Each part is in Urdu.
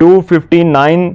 259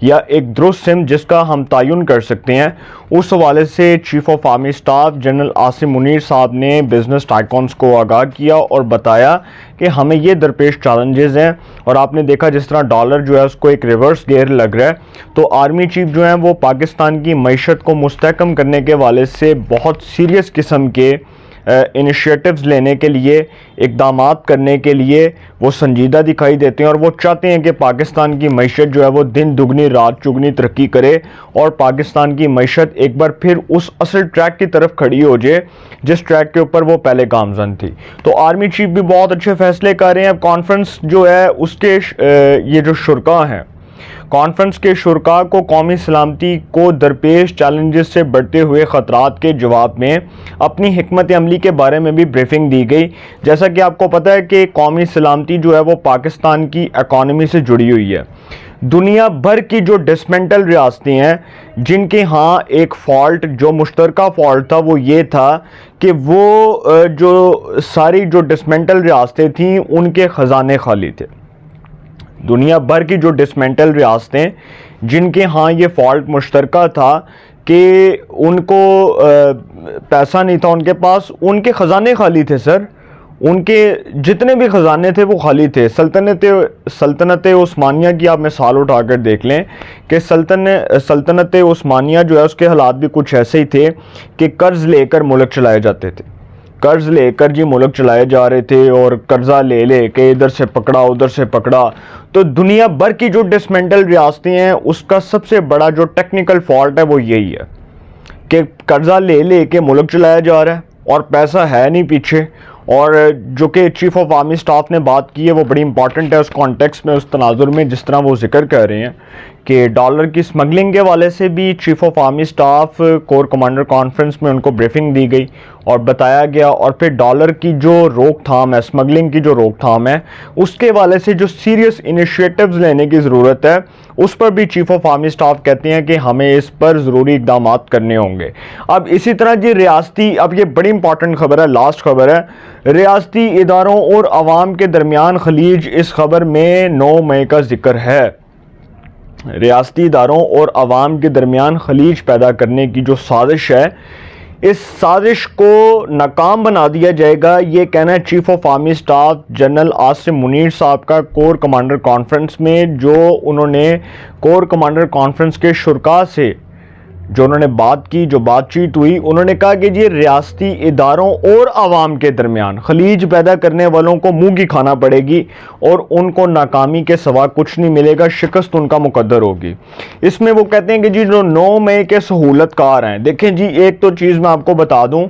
یا ایک درست سمت جس کا ہم تعین کر سکتے ہیں، اس حوالے سے chief of army staff general Asim Munir صاحب نے بزنس ٹائکونز کو آگاہ کیا اور بتایا کہ ہمیں یہ درپیش چیلنجز ہیں، اور آپ نے دیکھا جس طرح ڈالر جو ہے اس کو ایک ریورس گیئر لگ رہا ہے، تو آرمی چیف جو ہیں وہ پاکستان کی معیشت کو مستحکم کرنے کے حوالے سے بہت سیریس قسم کے انیشیٹوز لینے کے لیے، اقدامات کرنے کے لیے وہ سنجیدہ دکھائی دیتے ہیں، اور وہ چاہتے ہیں کہ پاکستان کی معیشت جو ہے وہ دن دگنی رات چگنی ترقی کرے، اور پاکستان کی معیشت ایک بار پھر اس اصل ٹریک کی طرف کھڑی ہو جائے جس ٹریک کے اوپر وہ پہلے گامزن تھی۔ تو آرمی چیف بھی بہت اچھے فیصلے کر رہے ہیں۔ اب کانفرنس جو ہے اس کے یہ جو شرکاء ہیں، کانفرنس کے شرکاء کو قومی سلامتی کو درپیش چیلنجز سے بڑھتے ہوئے خطرات کے جواب میں اپنی حکمت عملی کے بارے میں بھی بریفنگ دی گئی۔ جیسا کہ آپ کو پتہ ہے کہ قومی سلامتی جو ہے وہ پاکستان کی اکانومی سے جڑی ہوئی ہے۔ دنیا بھر کی جو ڈسمنٹل ریاستیں ہیں جن کے ہاں ایک فالٹ جو مشترکہ فالٹ تھا وہ یہ تھا کہ وہ جو ساری جو ڈسمنٹل ریاستیں تھیں ان کے خزانے خالی تھے۔ دنیا بھر کی جو ڈسمنٹل ریاستیں جن کے ہاں یہ فالٹ مشترکہ تھا کہ ان کو پیسہ نہیں تھا ان کے پاس، ان کے خزانے خالی تھے سر، ان کے جتنے بھی خزانے تھے وہ خالی تھے۔ سلطنت عثمانیہ کی آپ مثال اٹھا کر دیکھ لیں کہ سلطنت عثمانیہ جو ہے اس کے حالات بھی کچھ ایسے ہی تھے کہ قرض لے کر ملک چلائے جاتے تھے، قرض لے کر جی ملک چلائے جا رہے تھے، اور قرضہ لے لے کے ادھر سے پکڑا ادھر سے پکڑا۔ تو دنیا بھر کی جو ڈسمنٹل ریاستیں ہیں اس کا سب سے بڑا جو ٹیکنیکل فالٹ ہے وہ یہی ہے کہ قرضہ لے لے کے ملک چلایا جا رہا ہے اور پیسہ ہے نہیں پیچھے۔ اور جو کہ چیف آف آرمی اسٹاف نے بات کی ہے وہ بڑی امپورٹنٹ ہے اس کانٹیکسٹ میں، اس تناظر میں، جس طرح وہ ذکر کر رہے ہیں کہ ڈالر کی سمگلنگ کے حوالے سے بھی chief of army staff corps commander conference میں ان کو بریفنگ دی گئی اور بتایا گیا، اور پھر ڈالر کی جو روک تھام ہے، سمگلنگ کی جو روک تھام ہے، اس کے حوالے سے جو سیریس انیشیٹوز لینے کی ضرورت ہے اس پر بھی چیف آف آرمی اسٹاف کہتے ہیں کہ ہمیں اس پر ضروری اقدامات کرنے ہوں گے۔ اب اسی طرح جی ریاستی، اب یہ بڑی امپورٹنٹ خبر ہے، لاسٹ خبر ہے، ریاستی اداروں اور عوام کے درمیان خلیج، اس خبر میں 9 مئی کا ذکر ہے۔ ریاستی اداروں اور عوام کے درمیان خلیج پیدا کرنے کی جو سازش ہے، اس سازش کو ناکام بنا دیا جائے گا، یہ کہنا ہے chief of army staff general Asim Munir صاحب کا کور کمانڈر کانفرنس میں، جو انہوں نے کور کمانڈر کانفرنس کے شرکاء سے جو انہوں نے بات کی، جو بات چیت ہوئی، انہوں نے کہا کہ یہ ریاستی اداروں اور عوام کے درمیان خلیج پیدا کرنے والوں کو منہ کی کھانا پڑے گی اور ان کو ناکامی کے سوا کچھ نہیں ملے گا، شکست ان کا مقدر ہوگی۔ اس میں وہ کہتے ہیں کہ جی جو 9 مئی کے سہولت کار ہیں، دیکھیں جی ایک تو چیز میں آپ کو بتا دوں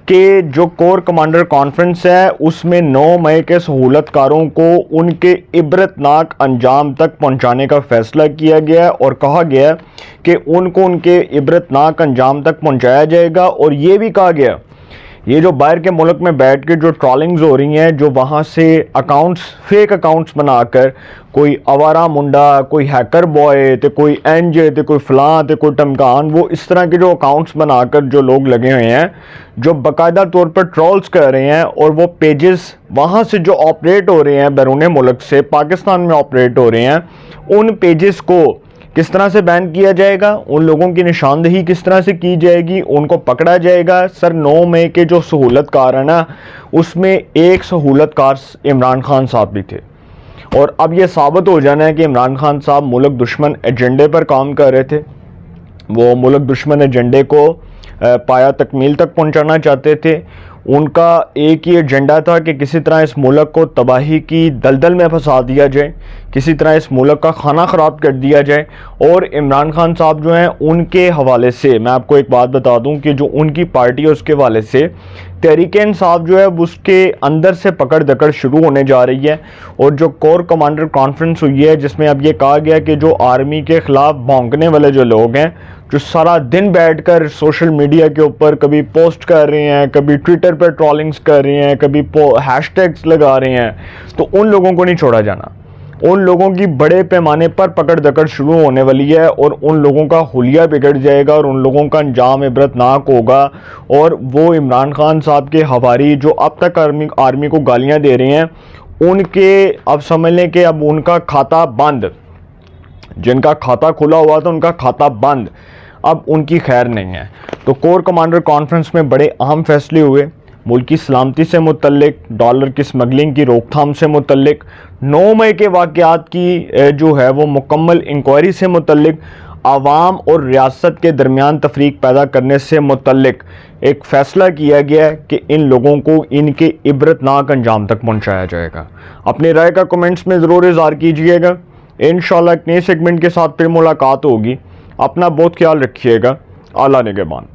کہ جو کور کمانڈر کانفرنس ہے اس میں 9 مئی کے سہولت کاروں کو ان کے عبرتناک انجام تک پہنچانے کا فیصلہ کیا گیا ہے، اور کہا گیا ہے کہ ان کو ان کے عبرتناک انجام تک پہنچایا جائے گا، اور یہ بھی کہا گیا یہ جو باہر کے ملک میں بیٹھ کے جو ٹرالنگز ہو رہی ہیں، جو وہاں سے اکاؤنٹس، فیک اکاؤنٹس بنا کر کوئی آوارہ منڈا، کوئی ہیکر بوائے، تو کوئی اینج، تو کوئی فلاں، تو کوئی ٹمکان، وہ اس طرح کے جو اکاؤنٹس بنا کر جو لوگ لگے ہوئے ہیں، جو باقاعدہ طور پر ٹرولز کر رہے ہیں، اور وہ پیجز وہاں سے جو آپریٹ ہو رہے ہیں بیرون ملک سے پاکستان میں آپریٹ ہو رہے ہیں، ان پیجز کو کس طرح سے بین کیا جائے گا، ان لوگوں کی نشاندہی کس طرح سے کی جائے گی، ان کو پکڑا جائے گا۔ سر 9 مئی کے جو سہولت کار ہیں نا، اس میں ایک سہولت کار عمران خان صاحب بھی تھے، اور اب یہ ثابت ہو جانا ہے کہ عمران خان صاحب ملک دشمن ایجنڈے پر کام کر رہے تھے، وہ ملک دشمن ایجنڈے کو پایا تکمیل تک پہنچانا چاہتے تھے۔ ان کا ایک ہی ایجنڈا تھا کہ کسی طرح اس ملک کو تباہی کی دلدل میں پھنسا دیا جائے، کسی طرح اس ملک کا کھانا خراب کر دیا جائے۔ اور عمران خان صاحب جو ہیں ان کے حوالے سے میں آپ کو ایک بات بتا دوں کہ جو ان کی پارٹی ہے اس کے حوالے سے تحریک انصاف جو ہے اس کے اندر سے پکڑ دکڑ شروع ہونے جا رہی ہے، اور جو کور کمانڈر کانفرنس ہوئی ہے جس میں اب یہ کہا گیا کہ جو آرمی کے خلاف بھونکنے والے جو لوگ ہیں، جو سارا دن بیٹھ کر سوشل میڈیا کے اوپر کبھی پوسٹ کر رہے ہیں، کبھی ٹویٹر پر ٹرولنگز کر رہے ہیں، کبھی ہیش ٹیگز لگا رہے ہیں، تو ان لوگوں کو نہیں چھوڑا جانا۔ ان لوگوں کی بڑے پیمانے پر پکڑ دکڑ شروع ہونے والی ہے، اور ان لوگوں کا حلیہ بگڑ جائے گا، اور ان لوگوں کا انجام عبرتناک ہوگا، اور وہ عمران خان صاحب کے حواری جو اب تک آرمی کو گالیاں دے رہے ہیں، ان کے اب سمجھ لیں کہ اب ان کا کھاتہ بند۔ جن کا کھاتا کھلا ہوا تھا ان کا کھاتا بند، اب ان کی خیر نہیں ہے۔ تو کور کمانڈر کانفرنس میں بڑے اہم فیصلے ہوئے، ملکی سلامتی سے متعلق، ڈالر کی سمگلنگ کی روک تھام سے متعلق، 9 مئی کے واقعات کی جو ہے وہ مکمل انکوائری سے متعلق، عوام اور ریاست کے درمیان تفریق پیدا کرنے سے متعلق ایک فیصلہ کیا گیا ہے کہ ان لوگوں کو ان کے عبرتناک انجام تک پہنچایا جائے گا۔ اپنی رائے کا کمنٹس میں ضرور اظہار کیجئے گا۔ انشاءاللہ ایک نئے سیگمنٹ کے ساتھ پھر ملاقات ہوگی۔ اپنا بہت خیال رکھیے گا۔ اعلیٰ نگہبان۔